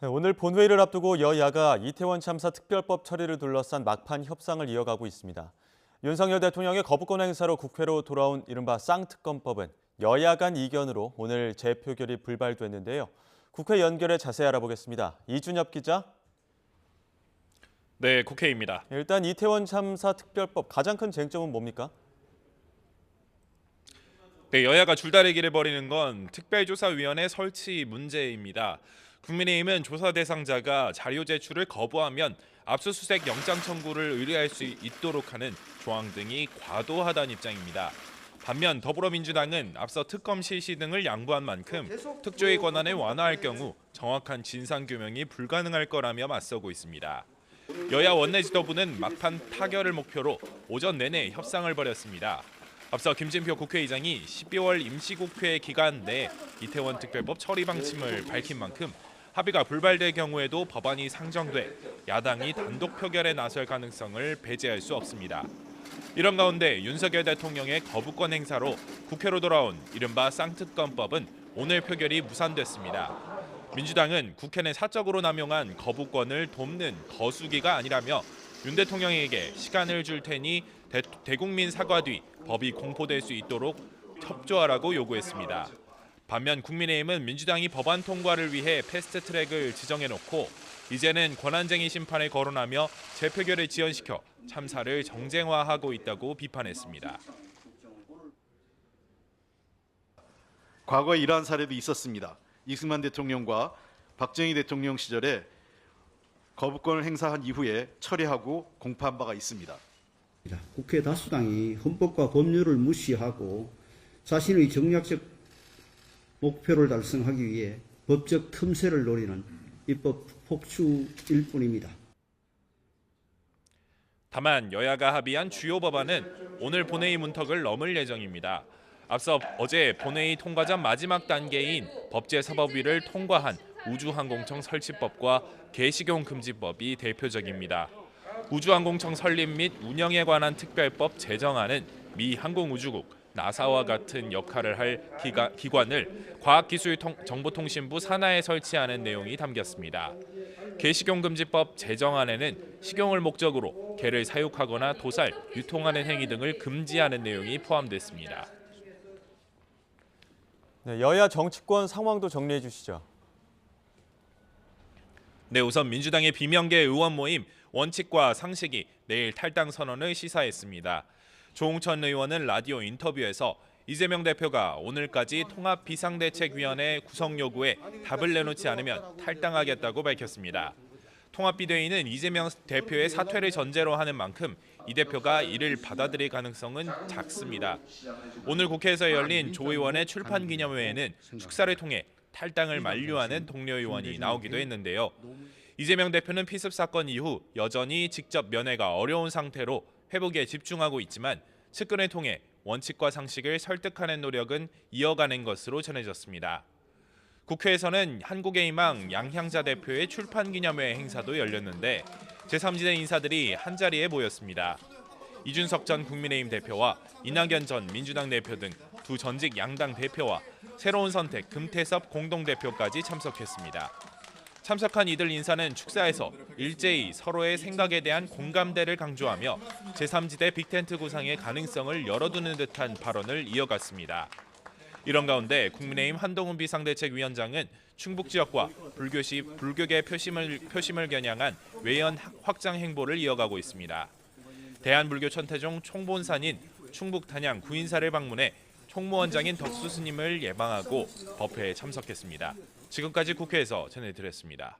네, 오늘 본회의를 앞두고 여야가 이태원 참사 특별법 처리를 둘러싼 막판 협상을 이어가고 있습니다. 윤석열 대통령의 거부권 행사로 국회로 돌아온 이른바 쌍특검법은 여야 간 이견으로 오늘 재표결이 불발됐는데요. 국회 연결해 자세히 알아보겠습니다. 이준엽 기자. 네, 국회입니다. 일단 이태원 참사 특별법 가장 큰 쟁점은 뭡니까? 네, 여야가 줄다리기를 벌이는 건 특별조사위원회 설치 문제입니다. 국민의힘은 조사 대상자가 자료 제출을 거부하면 압수수색 영장 청구를 의뢰할 수 있도록 하는 조항 등이 과도하다는 입장입니다. 반면 더불어민주당은 앞서 특검 실시 등을 양보한 만큼 특조의 권한을 완화할 경우 정확한 진상규명이 불가능할 거라며 맞서고 있습니다. 여야 원내 지도부는 막판 타결을 목표로 오전 내내 협상을 벌였습니다. 앞서 김진표 국회의장이 12월 임시국회 기간 내 이태원 특별법 처리 방침을 밝힌 만큼 합의가 불발될 경우에도 법안이 상정돼 야당이 단독 표결에 나설 가능성을 배제할 수 없습니다. 이런 가운데 윤석열 대통령의 거부권 행사로 국회로 돌아온 이른바 쌍특검법은 오늘 표결이 무산됐습니다. 민주당은 국회는 사적으로 남용한 거부권을 돕는 거수기가 아니라며 윤 대통령에게 시간을 줄 테니 대국민 사과 뒤 법이 공포될 수 있도록 협조하라고 요구했습니다. 반면 국민의힘은 민주당이 법안 통과를 위해 패스트트랙을 지정해놓고 이제는 권한쟁의 심판을 거론하며 재표결을 지연시켜 참사를 정쟁화하고 있다고 비판했습니다. 과거에 이러한 사례도 있었습니다. 이승만 대통령과 박정희 대통령 시절에 거부권을 행사한 이후에 철회하고 공파한 바가 있습니다. 국회 다수당이 헌법과 법률을 무시하고 자신의 정략적 목표를 달성하기 위해 법적 틈새를 노리는 입법 폭주일 뿐입니다. 다만 여야가 합의한 주요 법안은 오늘 본회의 문턱을 넘을 예정입니다. 앞서 어제 본회의 통과 전 마지막 단계인 법제사법위를 통과한 우주항공청 설치법과 개식용 금지법이 대표적입니다. 우주항공청 설립 및 운영에 관한 특별법 제정안은 미 항공우주국 나사와 같은 역할을 할 기관을 과학기술정보통신부 산하에 설치하는 내용이 담겼습니다. 개식용금지법 제정안에는 식용을 목적으로 개를 사육하거나 도살, 유통하는 행위 등을 금지하는 내용이 포함됐습니다. 네, 여야 정치권 상황도 정리해 주시죠. 네, 우선 민주당의 비명계 의원 모임 원칙과 상식이 내일 탈당 선언을 시사했습니다. 조홍천 의원은 라디오 인터뷰에서 이재명 대표가 오늘까지 통합비상대책위원회 구성 요구에 답을 내놓지 않으면 탈당하겠다고 밝혔습니다. 통합비대위는 이재명 대표의 사퇴를 전제로 하는 만큼 이 대표가 이를 받아들일 가능성은 작습니다. 오늘 국회에서 열린 조 의원의 출판기념회에는 축사를 통해 탈당을 만류하는 동료 의원이 나오기도 했는데요. 이재명 대표는 피습 사건 이후 여전히 직접 면회가 어려운 상태로 회복에 집중하고 있지만 측근을 통해 원칙과 상식을 설득하는 노력은 이어가는 것으로 전해졌습니다. 국회에서는 한국의 희망 양향자 대표의 출판기념회 행사도 열렸는데 제3지대 인사들이 한자리에 모였습니다. 이준석 전 국민의힘 대표와 이낙연 전 민주당 대표 등 두 전직 양당 대표와 새로운 선택 금태섭 공동대표까지 참석했습니다. 참석한 이들 인사는 축사에서 일제히 서로의 생각에 대한 공감대를 강조하며 제3지대 빅텐트 구상의 가능성을 열어두는 듯한 발언을 이어갔습니다. 이런 가운데 국민의힘 한동훈 비상대책위원장은 충북 지역과 불교계 표심을 겨냥한 외연 확장 행보를 이어가고 있습니다. 대한불교 천태종 총본산인 충북 단양 구인사를 방문해 총무원장인 덕수 스님을 예방하고 법회에 참석했습니다. 지금까지 국회에서 전해드렸습니다.